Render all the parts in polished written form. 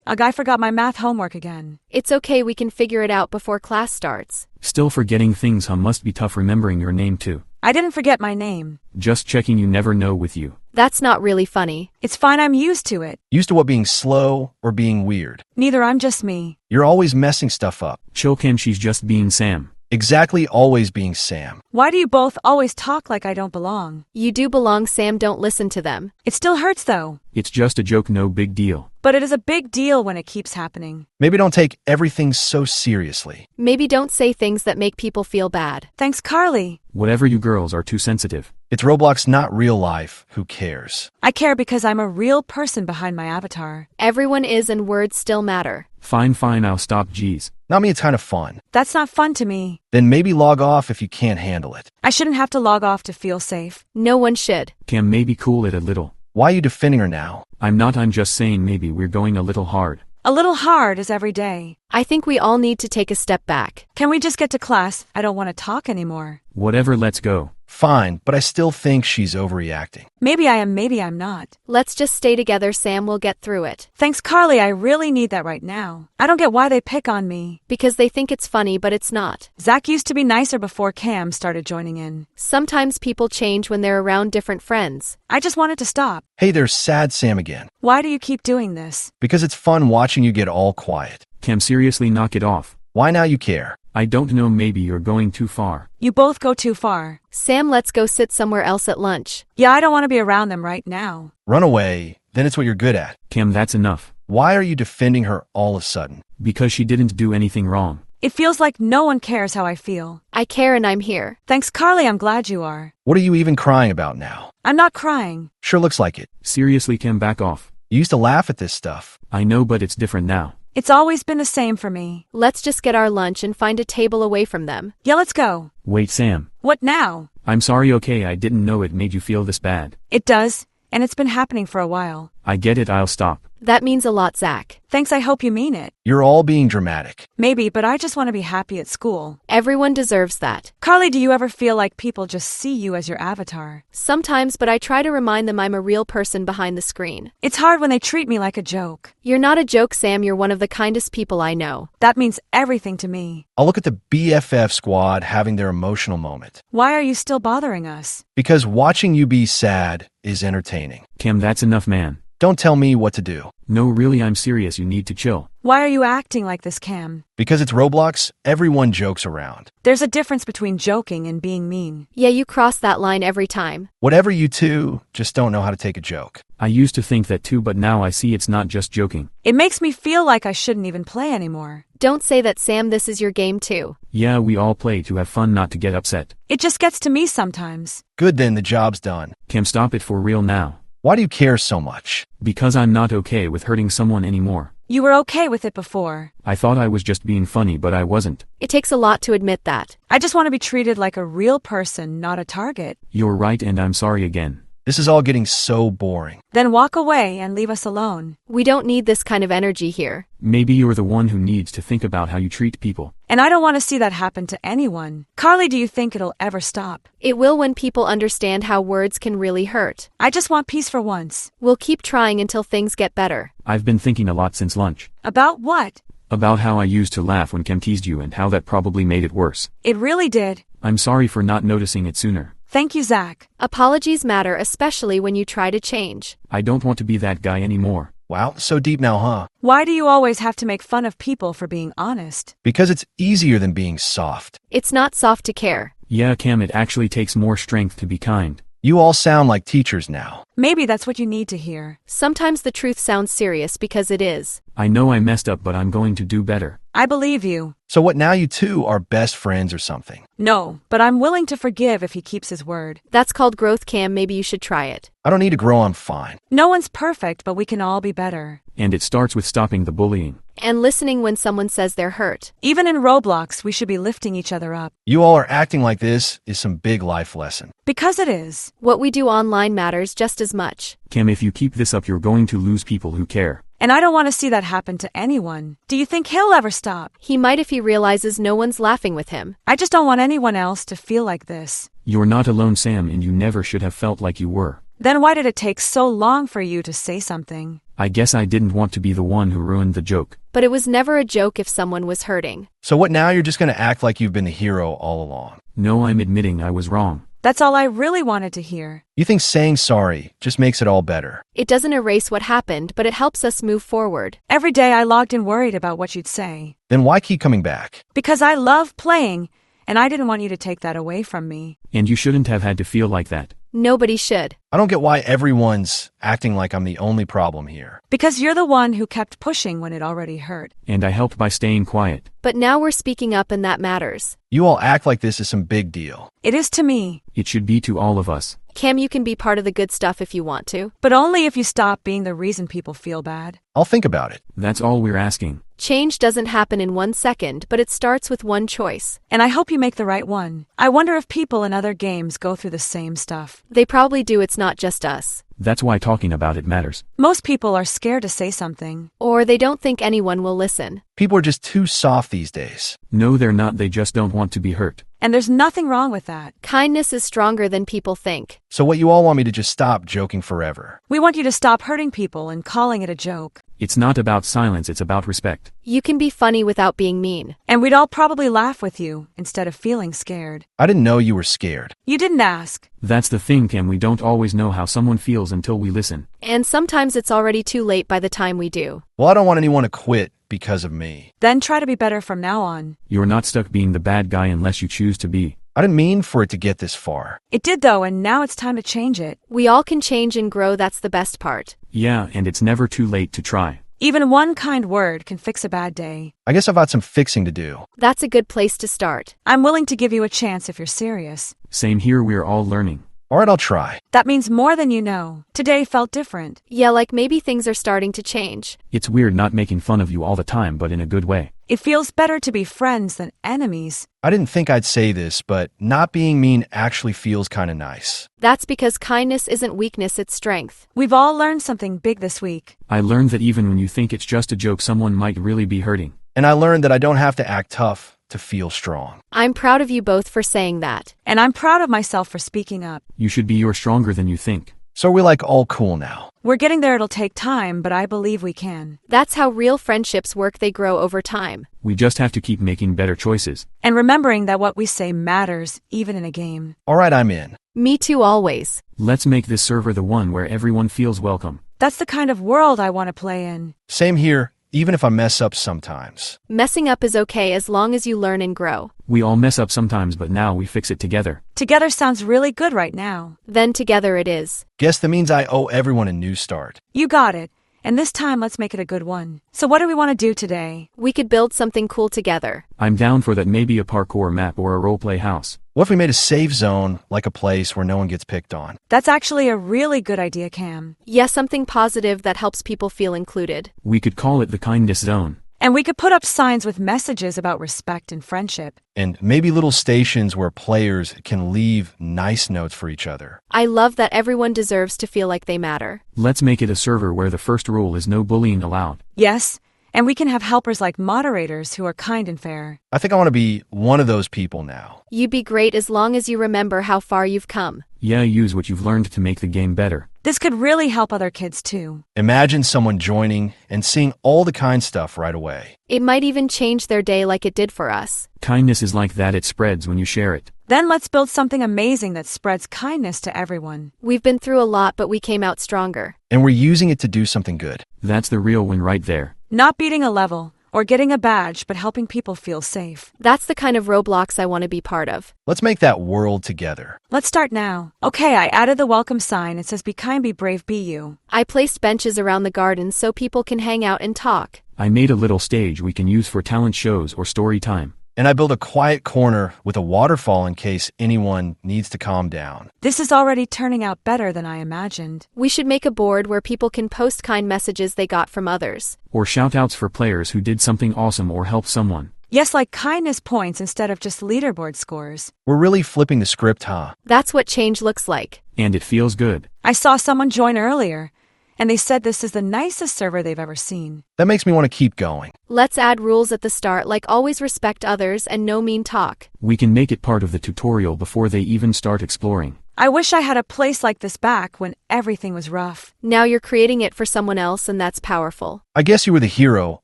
A guy forgot my math homework again. It's okay, we can figure it out before class starts. Still forgetting things, huh? Must be tough remembering your name too. I didn't forget my name. Just checking, you never know with you. That's not really funny. It's fine, I'm used to it. Used to what, being slow or being weird? Neither, I'm just me. You're always messing stuff up. Chill, Kim, she's just being Sam. Exactly, always being Sam. Why do you both always talk like I don't belong? You do belong, Sam, don't listen to them. It still hurts though. It's just a joke, no big deal. But it is a big deal when it keeps happening. Maybe don't take everything so seriously. Maybe don't say things that make people feel bad. Thanks, Carly. Whatever, you girls are too sensitive. It's Roblox, not real life. Who cares? I care because I'm a real person behind my avatar. Everyone is, and words still matter. Fine, I'll stop, geez. Not me, it's kind of fun. That's not fun to me. Then maybe log off if you can't handle it. I shouldn't have to log off to feel safe. No one should. Kim, maybe cool it a little. Why are you defending her now? I'm not, I'm just saying maybe we're going a little hard. A little hard is every day. I think we all need to take a step back. Can we just get to class? I don't want to talk anymore. Whatever, let's go. Fine, but I still think she's overreacting. Maybe I am, maybe I'm not. Let's just stay together, Sam, we'll get through it. Thanks, Carly, I really need that right now. I don't get why they pick on me. Because they think it's funny, but it's not. Zach used to be nicer before Cam started joining in. Sometimes people change when they're around different friends. I just wanted to stop. Hey, there's sad Sam again. Why do you keep doing this? Because it's fun watching you get all quiet. Kim, seriously, knock it off. Why now you care? I don't know, maybe you're going too far. You both go too far. Sam, let's go sit somewhere else at lunch. Yeah, I don't want to be around them right now. Run away, then it's what you're good at. Kim, that's enough. Why are you defending her all of a sudden? Because she didn't do anything wrong. It feels like no one cares how I feel. I care and I'm here. Thanks, Carly, I'm glad you are. What are you even crying about now? I'm not crying. Sure looks like it. Seriously, Kim, back off. You used to laugh at this stuff. I know, but it's different now. It's always been the same for me. Let's just get our lunch and find a table away from them. Yeah, let's go. Wait, Sam. What now? I'm sorry, okay, I didn't know it made you feel this bad. It does, and it's been happening for a while. I get it, I'll stop. That means a lot, Zach. Thanks, I hope you mean it. You're all being dramatic. Maybe, but I just want to be happy at school. Everyone deserves that. Carly, do you ever feel like people just see you as your avatar? Sometimes, but I try to remind them I'm a real person behind the screen. It's hard when they treat me like a joke. You're not a joke, Sam, you're one of the kindest people I know. That means everything to me. I'll look at the BFF squad having their emotional moment. Why are you still bothering us? Because watching you be sad is entertaining. Kim, that's enough, man. Don't tell me what to do. No, really, I'm serious, you need to chill. Why are you acting like this, Cam? Because it's Roblox, everyone jokes around. There's a difference between joking and being mean. Yeah, you cross that line every time. Whatever you two, just don't know how to take a joke. I used to think that too, but now I see it's not just joking. It makes me feel like I shouldn't even play anymore. Don't say that, Sam, this is your game too. Yeah, we all play to have fun, not to get upset. It just gets to me sometimes. Good then, the job's done. Kim, stop it for real now. Why do you care so much? Because I'm not okay with hurting someone anymore. You were okay with it before. I thought I was just being funny, but I wasn't. It takes a lot to admit that. I just want to be treated like a real person, not a target. You're right, and I'm sorry again. This is all getting so boring. Then walk away and leave us alone. We don't need this kind of energy here. Maybe you're the one who needs to think about how you treat people. And I don't want to see that happen to anyone. Carly, do you think it'll ever stop? It will when people understand how words can really hurt. I just want peace for once. We'll keep trying until things get better. I've been thinking a lot since lunch. About what? About how I used to laugh when Kim teased you and how that probably made it worse. It really did. I'm sorry for not noticing it sooner. Thank you, Zach. Apologies matter, especially when you try to change. I don't want to be that guy anymore. Wow, so deep now, huh? Why do you always have to make fun of people for being honest? Because it's easier than being soft. It's not soft to care. Yeah, Cam, it actually takes more strength to be kind. You all sound like teachers now. Maybe that's what you need to hear. Sometimes the truth sounds serious because it is. I know I messed up, but I'm going to do better. I believe you. So what, now you two are best friends or something? No, but I'm willing to forgive if he keeps his word. That's called growth, Cam. Maybe you should try it. I don't need to grow, I'm fine. No one's perfect, but we can all be better. And it starts with stopping the bullying. And listening when someone says they're hurt. Even in Roblox, we should be lifting each other up. You all are acting like this is some big life lesson. Because it is. What we do online matters just as much. Cam, if you keep this up, you're going to lose people who care. And I don't want to see that happen to anyone. Do you think he'll ever stop? He might if he realizes no one's laughing with him. I just don't want anyone else to feel like this. You're not alone, Sam, and you never should have felt like you were. Then why did it take so long for you to say something? I guess I didn't want to be the one who ruined the joke. But it was never a joke if someone was hurting. So what now? You're just going to act like you've been the hero all along. No, I'm admitting I was wrong. That's all I really wanted to hear. You think saying sorry just makes it all better. It doesn't erase what happened, but it helps us move forward. Every day I logged in worried about what you'd say. Then why keep coming back? Because I love playing, and I didn't want you to take that away from me. And you shouldn't have had to feel like that. Nobody should. I don't get why everyone's acting like I'm the only problem here. Because you're the one who kept pushing when it already hurt. And I helped by staying quiet. But now we're speaking up and that matters. You all act like this is some big deal. It is to me. It should be to all of us. Cam, you can be part of the good stuff if you want to. But only if you stop being the reason people feel bad. I'll think about it. That's all we're asking. Change doesn't happen in 1 second, but it starts with one choice. And I hope you make the right one. I wonder if people in other games go through the same stuff. They probably do. It's not just us. That's why talking about it matters. Most people are scared to say something. Or they don't think anyone will listen. People are just too soft these days. No, they're not. They just don't want to be hurt. And there's nothing wrong with that. Kindness is stronger than people think. So what, you all want me to just stop joking forever? We want you to stop hurting people and calling it a joke. It's not about silence, it's about respect. You can be funny without being mean. And we'd all probably laugh with you instead of feeling scared. I didn't know you were scared. You didn't ask. That's the thing, Cam. We don't always know how someone feels until we listen. And sometimes it's already too late by the time we do. Well, I don't want anyone to quit because of me. Then try to be better from now on. You're not stuck being the bad guy unless you choose to be. I didn't mean for it to get this far. It did though, and now it's time to change it. We all can change and grow. That's the best part. Yeah, and it's never too late to try. Even one kind word can fix a bad day. I guess I've got some fixing to do. That's a good place to start. I'm willing to give you a chance if you're serious. Same here, we're all learning. All right, I'll try. That means more than you know. Today felt different. Yeah, like maybe things are starting to change. It's weird not making fun of you all the time, but in a good way. It feels better to be friends than enemies. I didn't think I'd say this, but not being mean actually feels kind of nice. That's because kindness isn't weakness, it's strength. We've all learned something big this week. I learned that even when you think it's just a joke, someone might really be hurting. And I learned that I don't have to act tough to feel strong. I'm proud of you both for saying that. And I'm proud of myself for speaking up. You should be. You're stronger than you think. So are we like all cool now? We're getting there. It'll take time, but I believe we can. That's how real friendships work. They grow over time. We just have to keep making better choices. And remembering that what we say matters, even in a game. All right, I'm in. Me too, always. Let's make this server the one where everyone feels welcome. That's the kind of world I want to play in. Same here, even if I mess up sometimes. Messing up is okay as long as you learn and grow. We all mess up sometimes, but now we fix it together. Together sounds really good right now. Then together it is. Guess that means I owe everyone a new start. You got it. And this time, let's make it a good one. So what do we want to do today? We could build something cool together. I'm down for that, maybe a parkour map or a roleplay house. What if we made a safe zone, like a place where no one gets picked on? That's actually a really good idea, Cam. Yeah, something positive that helps people feel included. We could call it the kindness zone. And we could put up signs with messages about respect and friendship. And maybe little stations where players can leave nice notes for each other. I love that everyone deserves to feel like they matter. Let's make it a server where the first rule is no bullying allowed. Yes, and we can have helpers like moderators who are kind and fair. I think I want to be one of those people now. You'd be great as long as you remember how far you've come. Yeah, use what you've learned to make the game better. This could really help other kids too. Imagine someone joining and seeing all the kind stuff right away. It might even change their day like it did for us. Kindness is like that, it spreads when you share it. Then let's build something amazing that spreads kindness to everyone. We've been through a lot, but we came out stronger. And we're using it to do something good. That's the real win right there. Not beating a level or getting a badge, but helping people feel safe. That's the kind of Roblox I want to be part of. Let's make that world together. Let's start now. Okay, I added the welcome sign. It says be kind, be brave, be you. I placed benches around the garden so people can hang out and talk. I made a little stage we can use for talent shows or story time. And I built a quiet corner with a waterfall in case anyone needs to calm down. This is already turning out better than I imagined. We should make a board where people can post kind messages they got from others. Or shout-outs for players who did something awesome or helped someone. Yes, like kindness points instead of just leaderboard scores. We're really flipping the script, huh? That's what change looks like. And it feels good. I saw someone join earlier, and they said this is the nicest server they've ever seen. That makes me want to keep going. Let's add rules at the start, like always respect others and no mean talk. We can make it part of the tutorial before they even start exploring. I wish I had a place like this back when everything was rough. Now you're creating it for someone else, and that's powerful. I guess you were the hero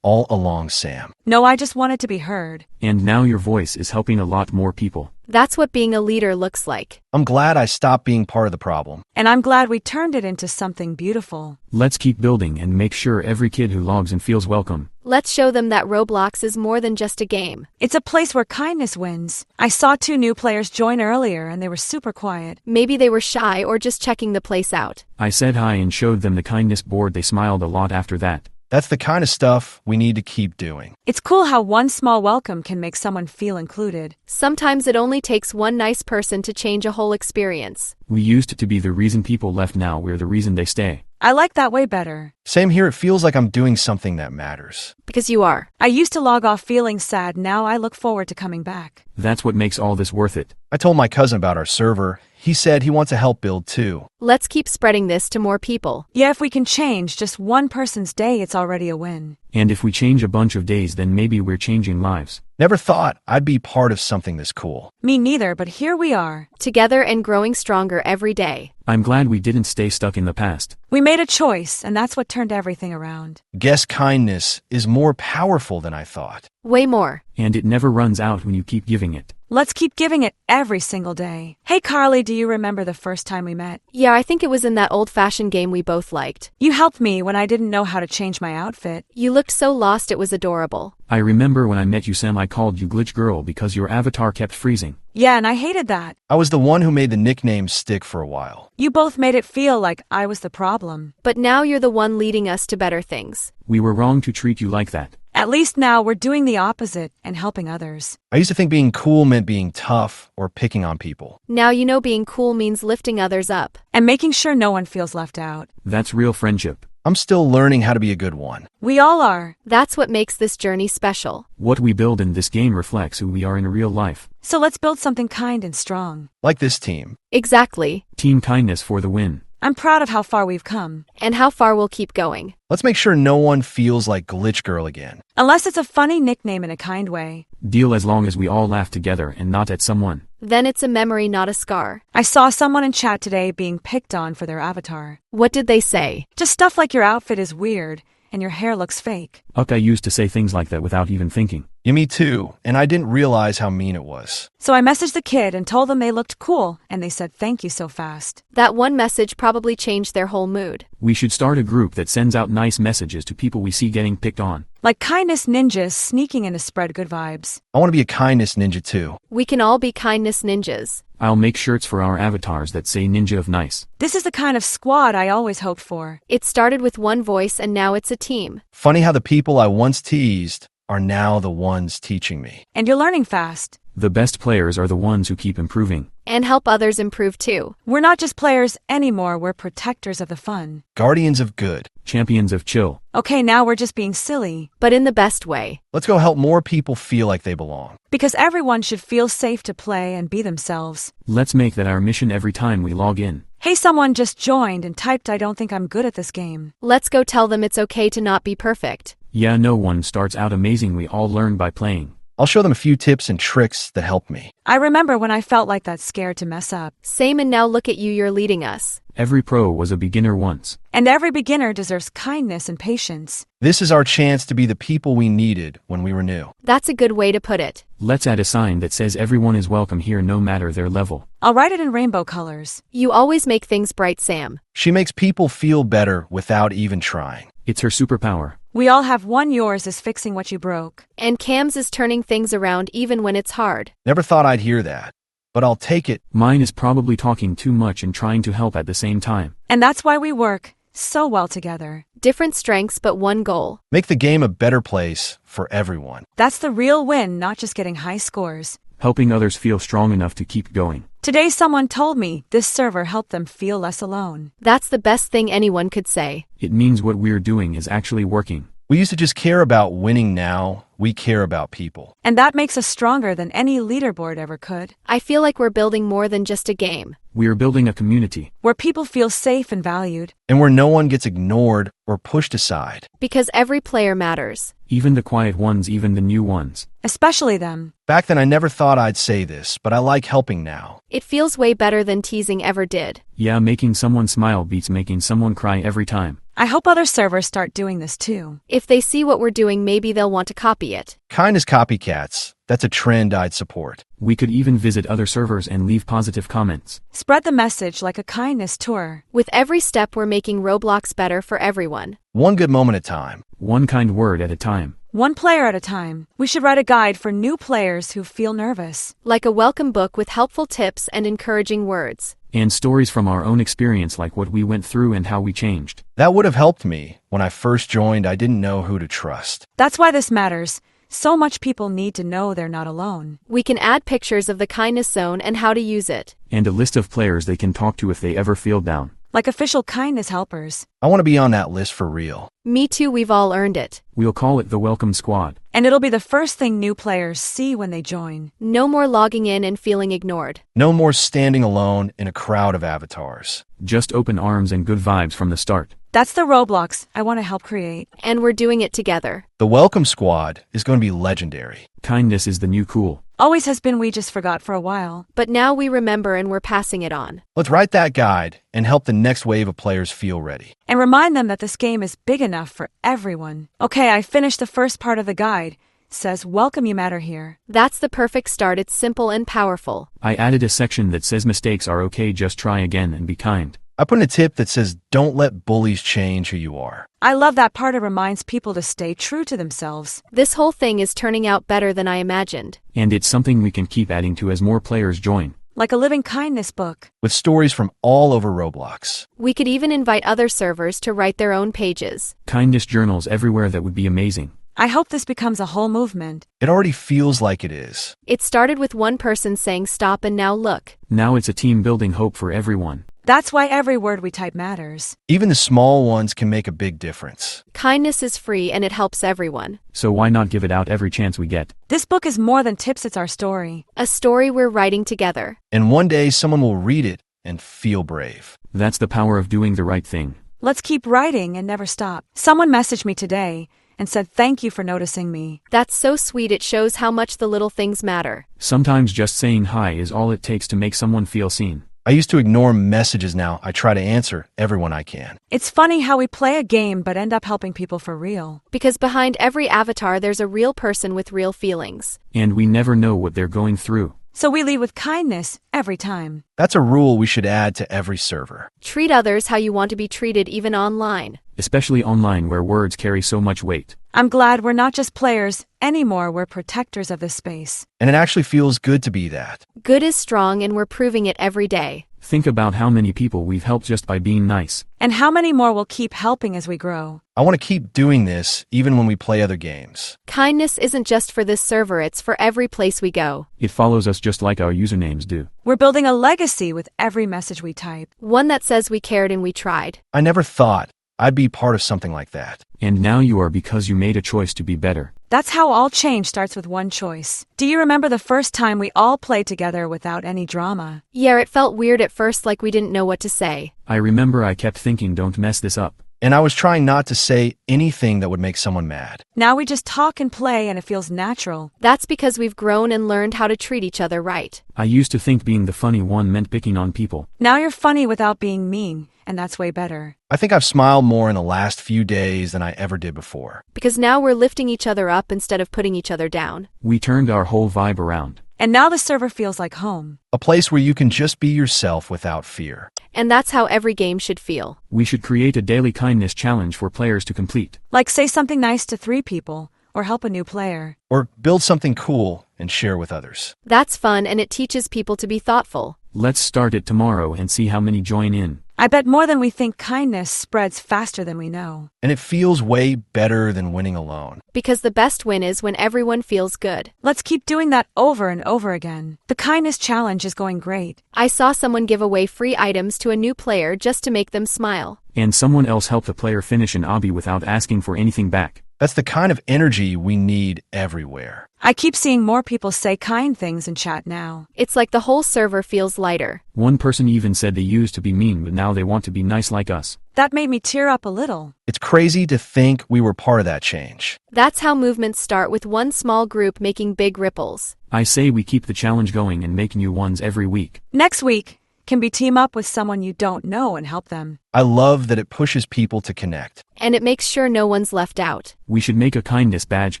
all along, Sam. No, I just wanted to be heard. And now your voice is helping a lot more people. That's what being a leader looks like. I'm glad I stopped being part of the problem. And I'm glad we turned it into something beautiful. Let's keep building and make sure every kid who logs in feels welcome. Let's show them that Roblox is more than just a game. It's a place where kindness wins. I saw 2 new players join earlier and they were super quiet. Maybe they were shy or just checking the place out. I said hi and showed them the kindness board. They smiled a lot after that. That's the kind of stuff we need to keep doing. It's cool how one small welcome can make someone feel included. Sometimes it only takes one nice person to change a whole experience. We used to be the reason people left, now we're the reason they stay. I like that way better. Same here, it feels like I'm doing something that matters. Because you are. I used to log off feeling sad, now I look forward to coming back. That's what makes all this worth it. I told my cousin about our server. He said he wants to help build too. Let's keep spreading this to more people. Yeah, if we can change just one person's day, it's already a win. And if we change a bunch of days, then maybe we're changing lives. Never thought I'd be part of something this cool. Me neither, but here we are. Together and growing stronger every day. I'm glad we didn't stay stuck in the past. We made a choice, and that's what turned everything around. Guess kindness is more powerful than I thought. Way more. And it never runs out when you keep giving it. Let's keep giving it every single day. Hey Carly, do you remember the first time we met? Yeah, I think it was in that old-fashioned game we both liked. You helped me when I didn't know how to change my outfit. You looked so lost, it was adorable. I remember when I met you, Sam. I called you Glitch Girl because your avatar kept freezing. Yeah, and I hated that. I was the one who made the nickname stick for a while. You both made it feel like I was the problem. But now you're the one leading us to better things. We were wrong to treat you like that. At least now we're doing the opposite and helping others. I used to think being cool meant being tough or picking on people. Now you know being cool means lifting others up. And making sure no one feels left out. That's real friendship. I'm still learning how to be a good one. We all are. That's what makes this journey special. What we build in this game reflects who we are in real life. So let's build something kind and strong. Like this team. Exactly. Team kindness for the win. I'm proud of how far we've come. And how far we'll keep going. Let's make sure no one feels like Glitch Girl again. Unless it's a funny nickname in a kind way. Deal, as long as we all laugh together and not at someone. Then it's a memory, not a scar. I saw someone in chat today being picked on for their avatar. What did they say? Just stuff like your outfit is weird and your hair looks fake. I used to say things like that without even thinking. Yeah, me too. And I didn't realize how mean it was. So I messaged the kid and told them they looked cool, and they said thank you so fast. That one message probably changed their whole mood. We should start a group that sends out nice messages to people we see getting picked on. Like kindness ninjas sneaking in to spread good vibes. I want to be a kindness ninja too. We can all be kindness ninjas. I'll make shirts for our avatars that say Ninja of Nice. This is the kind of squad I always hoped for. It started with one voice and now it's a team. Funny how the people I once teased are now the ones teaching me. And you're learning fast. The best players are the ones who keep improving. And help others improve too. We're not just players anymore, we're protectors of the fun. Guardians of good. Champions of chill. Okay, now we're just being silly. But in the best way. Let's go help more people feel like they belong. Because everyone should feel safe to play and be themselves. Let's make that our mission every time we log in. Hey, someone just joined and typed, I don't think I'm good at this game. Let's go tell them it's okay to not be perfect. Yeah, no one starts out amazing, we all learn by playing. I'll show them a few tips and tricks that help me. I remember when I felt like that, scared to mess up. Same, and now look at you, you're leading us. Every pro was a beginner once. And every beginner deserves kindness and patience. This is our chance to be the people we needed when we were new. That's a good way to put it. Let's add a sign that says everyone is welcome here no matter their level. I'll write it in rainbow colors. You always make things bright, Sam. She makes people feel better without even trying. It's her superpower. We all have one. Yours is fixing what you broke. And Cam's is turning things around even when it's hard. Never thought I'd hear that, but I'll take it. Mine is probably talking too much and trying to help at the same time. And that's why we work so well together. Different strengths, but one goal. Make the game a better place for everyone. That's the real win, not just getting high scores. Helping others feel strong enough to keep going. Today someone told me this server helped them feel less alone. That's the best thing anyone could say. It means what we're doing is actually working. We used to just care about winning. Now we care about people. And that makes us stronger than any leaderboard ever could. I feel like we're building more than just a game. We're building a community. Where people feel safe and valued. And where no one gets ignored or pushed aside. Because every player matters. Even the quiet ones, even the new ones. especially them. Back then I never thought I'd say this, but I like helping now. It feels way better than teasing ever did. Yeah, making someone smile beats making someone cry every time. I hope other servers start doing this too. If they see what we're doing, maybe they'll want to copy it. Kindness copycats. That's a trend I'd support. We could even visit other servers and leave positive comments. Spread the message like a kindness tour. With every step, we're making Roblox better for everyone. One good moment at a time. One kind word at a time. One player at a time. We should write a guide for new players who feel nervous. Like a welcome book with helpful tips and encouraging words. And stories from our own experience, like what we went through and how we changed. That would have helped me. When I first joined, I didn't know who to trust. That's why this matters. So much people need to know they're not alone. We can add pictures of the kindness zone and how to use it. And a list of players they can talk to if they ever feel down. Like official kindness helpers. I want to be on that list for real. Me too, we've all earned it. We'll call it the Welcome Squad. And it'll be the first thing new players see when they join. No more logging in and feeling ignored. No more standing alone in a crowd of avatars. Just open arms and good vibes from the start. That's the Roblox I want to help create. And we're doing it together. The Welcome Squad is going to be legendary. Kindness is the new cool. Always has been, we just forgot for a while. But now we remember and we're passing it on. Let's write that guide and help the next wave of players feel ready. And remind them that this game is big enough for everyone. Okay, I finished the first part of the guide. It says, welcome, you matter here. That's the perfect start. It's simple and powerful. I added a section that says mistakes are okay, just try again and be kind. I put in a tip that says, don't let bullies change who you are. I love that part. It reminds people to stay true to themselves. This whole thing is turning out better than I imagined. And it's something we can keep adding to as more players join. Like a living kindness book. With stories from all over Roblox. We could even invite other servers to write their own pages. Kindness journals everywhere, that would be amazing. I hope this becomes a whole movement. It already feels like it is. It started with one person saying stop, and now look. Now it's a team building hope for everyone. That's why every word we type matters. Even the small ones can make a big difference. Kindness is free and it helps everyone. So why not give it out every chance we get? This book is more than tips, it's our story. A story we're writing together. And one day someone will read it and feel brave. That's the power of doing the right thing. Let's keep writing and never stop. Someone messaged me today and said thank you for noticing me. That's so sweet. It shows how much the little things matter. Sometimes just saying hi is all it takes to make someone feel seen. I used to ignore messages. Now I try to answer everyone I can. It's funny how we play a game but end up helping people for real. Because behind every avatar there's a real person with real feelings. And we never know what they're going through. So we lead with kindness every time. That's a rule we should add to every server. Treat others how you want to be treated, even online. Especially online, where words carry so much weight. I'm glad we're not just players anymore, we're protectors of this space. And it actually feels good to be that. Good is strong and we're proving it every day. Think about how many people we've helped just by being nice. And how many more will keep helping as we grow. I want to keep doing this even when we play other games. Kindness isn't just for this server, it's for every place we go. It follows us just like our usernames do. We're building a legacy with every message we type. One that says we cared and we tried. I never thought I'd be part of something like that. And now you are, because you made a choice to be better. That's how all change starts, with one choice. Do you remember the first time we all played together without any drama? Yeah, it felt weird at first, like we didn't know what to say. I remember I kept thinking, don't mess this up. And I was trying not to say anything that would make someone mad. Now we just talk and play and it feels natural. That's because we've grown and learned how to treat each other right. I used to think being the funny one meant picking on people. Now you're funny without being mean, and that's way better. I think I've smiled more in the last few days than I ever did before. Because now we're lifting each other up instead of putting each other down. We turned our whole vibe around. And now the server feels like home. A place where you can just be yourself without fear. And that's how every game should feel. We should create a daily kindness challenge for players to complete. Like say something nice to 3 people, or help a new player. Or build something cool and share with others. That's fun and it teaches people to be thoughtful. Let's start it tomorrow and see how many join in. I bet more than we think. Kindness spreads faster than we know. And it feels way better than winning alone. Because the best win is when everyone feels good. Let's keep doing that over and over again. The kindness challenge is going great. I saw someone give away free items to a new player just to make them smile. And someone else helped the player finish an obby without asking for anything back. That's the kind of energy we need everywhere. I keep seeing more people say kind things in chat now. It's like the whole server feels lighter. One person even said they used to be mean, but now they want to be nice like us. That made me tear up a little. It's crazy to think we were part of that change. That's how movements start, with one small group making big ripples. I say we keep the challenge going and make new ones every week. Next week can be team up with someone you don't know and help them. I love that it pushes people to connect. And it makes sure no one's left out. We should make a kindness badge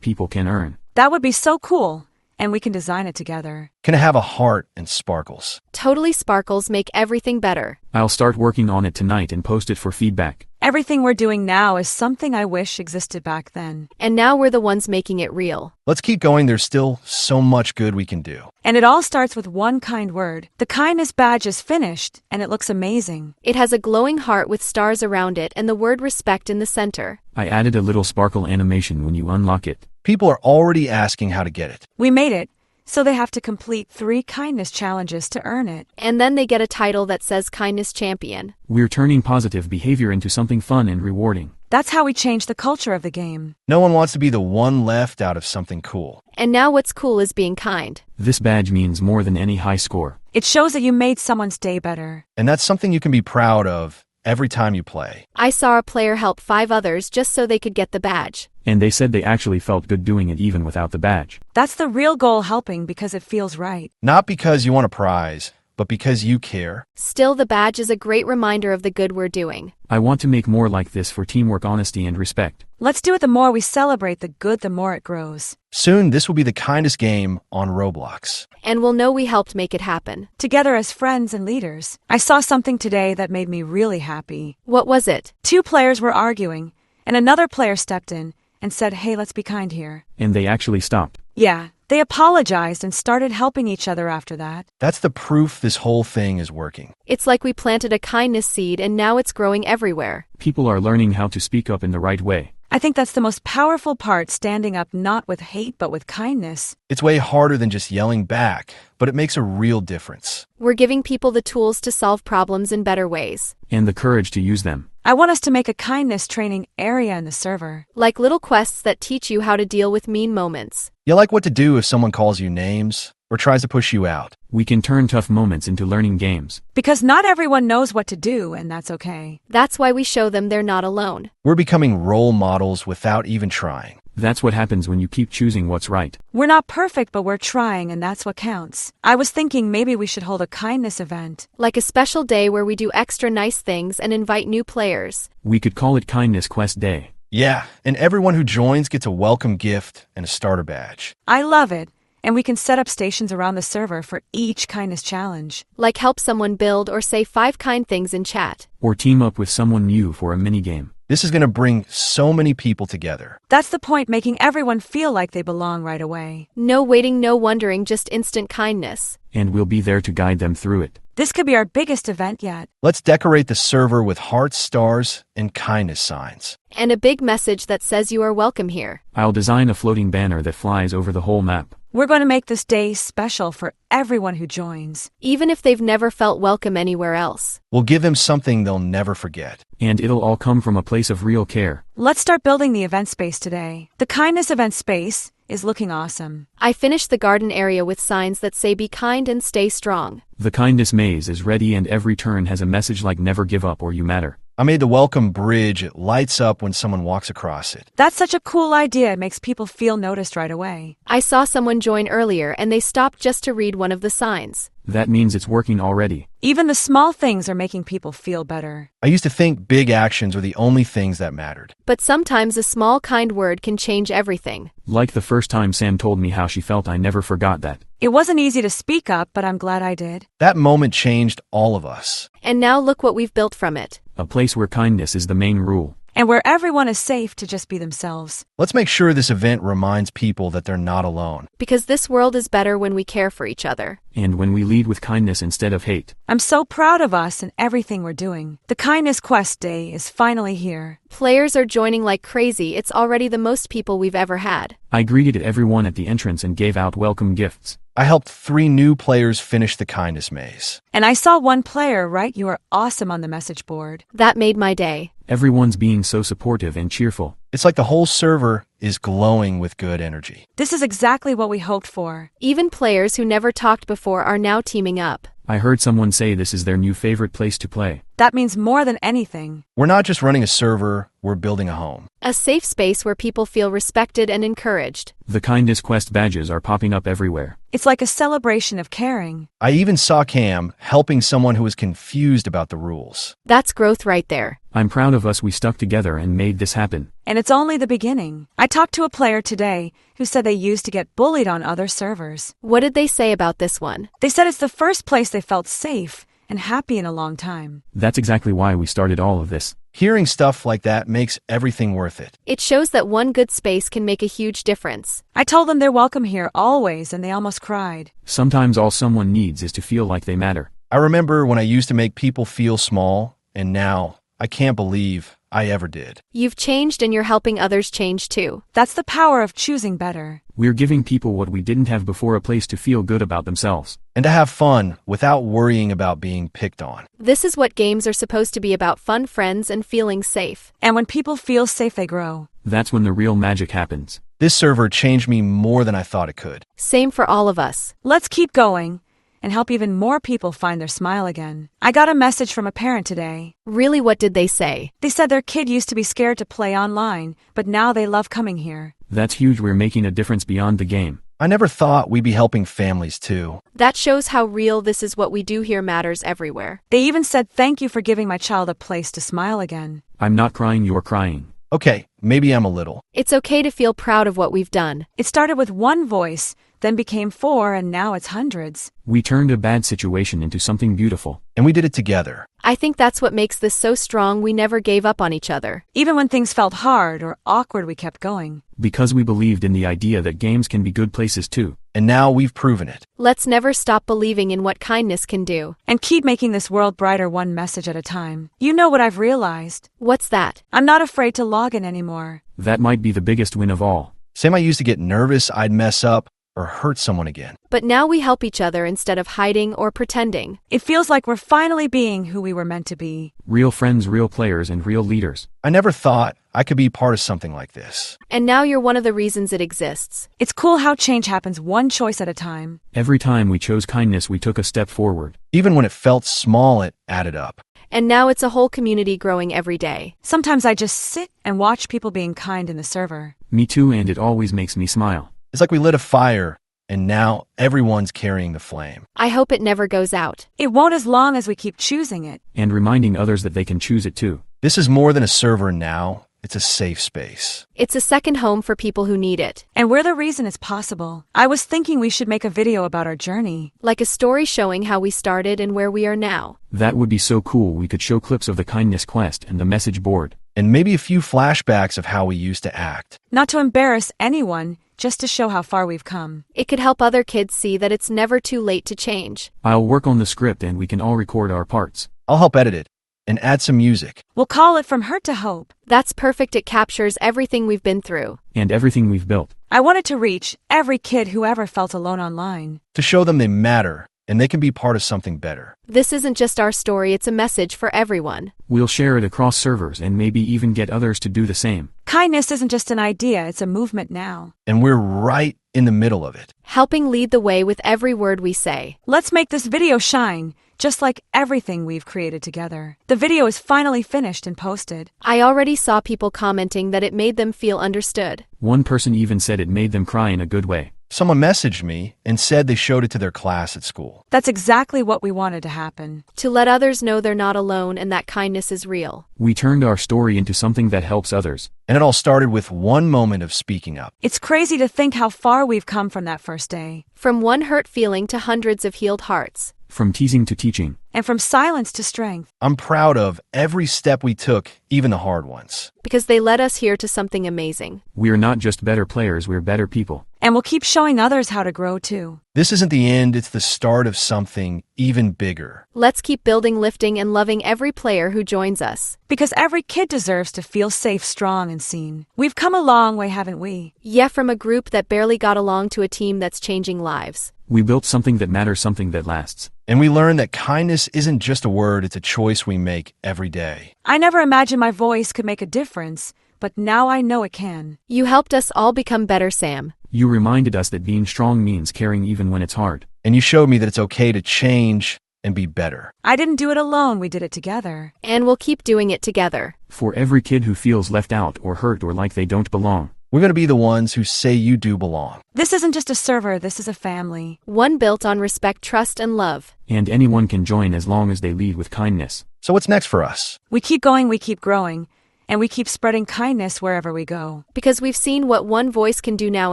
people can earn. That would be so cool, and we can design it together. Can it have a heart and sparkles? Totally, sparkles make everything better. I'll start working on it tonight and post it for feedback. Everything we're doing now is something I wish existed back then. And now we're the ones making it real. Let's keep going. There's still so much good we can do. And it all starts with one kind word. The kindness badge is finished, and it looks amazing. It has a glowing heart with stars around it and the word respect in the center. I added a little sparkle animation when you unlock it. People are already asking how to get it. We made it, so they have to complete 3 kindness challenges to earn it. And then they get a title that says Kindness Champion. We're turning positive behavior into something fun and rewarding. That's how we change the culture of the game. No one wants to be the one left out of something cool. And now what's cool is being kind. This badge means more than any high score. It shows that you made someone's day better. And that's something you can be proud of every time you play. I saw a player help 5 others just so they could get the badge. And they said they actually felt good doing it even without the badge. That's the real goal, helping because it feels right. Not because you want a prize, but because you care. Still, the badge is a great reminder of the good we're doing. I want to make more like this for teamwork, honesty, and respect. Let's do it. The more we celebrate the good, the more it grows. Soon, this will be the kindest game on Roblox. And we'll know we helped make it happen. Together as friends and leaders. I saw something today that made me really happy. What was it? 2 players were arguing, and another player stepped in and said, "Hey, let's be kind here." And they actually stopped. Yeah, they apologized and started helping each other after that. That's the proof this whole thing is working. It's like we planted a kindness seed and now it's growing everywhere. People are learning how to speak up in the right way. I think that's the most powerful part, standing up not with hate but with kindness. It's way harder than just yelling back, but it makes a real difference. We're giving people the tools to solve problems in better ways. And the courage to use them. I want us to make a kindness training area in the server. Like little quests that teach you how to deal with mean moments. You like what to do if someone calls you names or tries to push you out. We can turn tough moments into learning games. Because not everyone knows what to do, and that's okay. That's why we show them they're not alone. We're becoming role models without even trying. That's what happens when you keep choosing what's right. We're not perfect, but we're trying, and that's what counts. I was thinking maybe we should hold a kindness event. Like a special day where we do extra nice things and invite new players. We could call it Kindness Quest Day. Yeah, and everyone who joins gets a welcome gift and a starter badge. I love it. And we can set up stations around the server for each kindness challenge. Like help someone build or say 5 kind things in chat. Or team up with someone new for a minigame. This is going to bring so many people together. That's the point, making everyone feel like they belong right away. No waiting, no wondering, just instant kindness. And we'll be there to guide them through it. This could be our biggest event yet. Let's decorate the server with hearts, stars, and kindness signs. And a big message that says you are welcome here. I'll design a floating banner that flies over the whole map. We're going to make this day special for everyone who joins. Even if they've never felt welcome anywhere else. We'll give them something they'll never forget. And it'll all come from a place of real care. Let's start building the event space today. The kindness event space is looking awesome. I finished the garden area with signs that say be kind and stay strong. The kindness maze is ready, and every turn has a message like never give up or you matter. I made the welcome bridge. It lights up when someone walks across it. That's such a cool idea. It makes people feel noticed right away. I saw someone join earlier and they stopped just to read one of the signs. That means it's working already. Even the small things are making people feel better. I used to think big actions were the only things that mattered. But sometimes a small kind word can change everything. Like the first time Sam told me how she felt, I never forgot that. It wasn't easy to speak up, but I'm glad I did. That moment changed all of us. And now look what we've built from it. A place where kindness is the main rule. And where everyone is safe to just be themselves. Let's make sure this event reminds people that they're not alone. Because this world is better when we care for each other. And when we lead with kindness instead of hate. I'm so proud of us and everything we're doing. The Kindness Quest Day is finally here. Players are joining like crazy. It's already the most people we've ever had. I greeted everyone at the entrance and gave out welcome gifts. I helped 3 new players finish the kindness maze. And I saw one player write "You are awesome" on the message board. That made my day. Everyone's being so supportive and cheerful. It's like the whole server is glowing with good energy. This is exactly what we hoped for. Even players who never talked before are now teaming up. I heard someone say this is their new favorite place to play. That means more than anything. We're not just running a server, we're building a home. A safe space where people feel respected and encouraged. The kindness quest badges are popping up everywhere. It's like a celebration of caring. I even saw Cam helping someone who was confused about the rules. That's growth right there. I'm proud of us. We stuck together and made this happen. And it's only the beginning. I talked to a player today who said they used to get bullied on other servers. What did they say about this one? They said it's the first place they felt safe and happy in a long time. That's exactly why we started all of this. Hearing stuff like that makes everything worth it. It shows that one good space can make a huge difference. I told them they're welcome here always, and they almost cried. Sometimes all someone needs is to feel like they matter. I remember when I used to make people feel small, and now I can't believe I ever did. You've changed and you're helping others change too. That's the power of choosing better. We're giving people what we didn't have before, a place to feel good about themselves. And to have fun without worrying about being picked on. This is what games are supposed to be about: fun, friends, and feeling safe. And when people feel safe, they grow. That's when the real magic happens. This server changed me more than I thought it could. Same for all of us. Let's keep going and help even more people find their smile again. I got a message from a parent today. Really, what did they say? They said their kid used to be scared to play online, but now they love coming here. That's huge. We're making a difference beyond the game. I never thought we'd be helping families too. That shows how real this is. What we do here matters everywhere. They even said thank you for giving my child a place to smile again. I'm not crying, you're crying. Okay, maybe I'm a little. It's okay to feel proud of what we've done. It started with one voice, then became 4, and now it's hundreds. We turned a bad situation into something beautiful. And we did it together. I think that's what makes this so strong. We never gave up on each other. Even when things felt hard or awkward, we kept going. Because we believed in the idea that games can be good places too. And now we've proven it. Let's never stop believing in what kindness can do. And keep making this world brighter, one message at a time. You know what I've realized? What's that? I'm not afraid to log in anymore. That might be the biggest win of all. Same, I used to get nervous I'd mess up or hurt someone again. But now we help each other instead of hiding or pretending. It feels like we're finally being who we were meant to be. Real friends, real players, and real leaders. I never thought I could be part of something like this. And now you're one of the reasons it exists. It's cool how change happens one choice at a time. Every time we chose kindness, we took a step forward. Even when it felt small, it added up. And now it's a whole community growing every day. Sometimes I just sit and watch people being kind in the server. Me too, and it always makes me smile. It's like we lit a fire, and now everyone's carrying the flame. I hope it never goes out. It won't, as long as we keep choosing it. And reminding others that they can choose it too. This is more than a server now. It's a safe space. It's a second home for people who need it. And we're the reason it's possible. I was thinking we should make a video about our journey. Like a story showing how we started and where we are now. That would be so cool. We could show clips of the kindness quest and the message board. And maybe a few flashbacks of how we used to act. Not to embarrass anyone, just to show how far we've come. It could help other kids see that it's never too late to change. I'll work on the script and we can all record our parts. I'll help edit it and add some music. We'll call it From Hurt to Hope. That's perfect. It captures everything we've been through. And everything we've built. I wanted to reach every kid who ever felt alone online. To show them they matter and they can be part of something better. This isn't just our story, it's a message for everyone. We'll share it across servers and maybe even get others to do the same. Kindness isn't just an idea, it's a movement now. And we're right in the middle of it. Helping lead the way with every word we say. Let's make this video shine, just like everything we've created together. The video is finally finished and posted. I already saw people commenting that it made them feel understood. One person even said it made them cry in a good way. Someone messaged me and said they showed it to their class at school. That's exactly what we wanted to happen. To let others know they're not alone and that kindness is real. We turned our story into something that helps others. And it all started with one moment of speaking up. It's crazy to think how far we've come from that first day. From one hurt feeling to hundreds of healed hearts. From teasing to teaching. And from silence to strength. I'm proud of every step we took, even the hard ones. Because they led us here to something amazing. We're not just better players, we're better people. And we'll keep showing others how to grow too. This isn't the end, it's the start of something even bigger. Let's keep building, lifting, and loving every player who joins us. Because every kid deserves to feel safe, strong, and seen. We've come a long way, haven't we? Yeah, from a group that barely got along to a team that's changing lives. We built something that matters, something that lasts. And we learned that kindness isn't just a word, it's a choice we make every day. I never imagined my voice could make a difference, but now I know it can. You helped us all become better, Sam. You reminded us that being strong means caring even when it's hard. And you showed me that it's okay to change and be better. I didn't do it alone, we did it together. And we'll keep doing it together. For every kid who feels left out or hurt or like they don't belong. We're going to be the ones who say you do belong. This isn't just a server, this is a family. One built on respect, trust, and love. And anyone can join as long as they lead with kindness. So what's next for us? We keep going, we keep growing, and we keep spreading kindness wherever we go. Because we've seen what one voice can do, now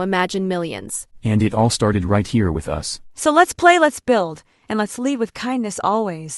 imagine millions. And it all started right here with us. So let's play, let's build, and let's lead with kindness always.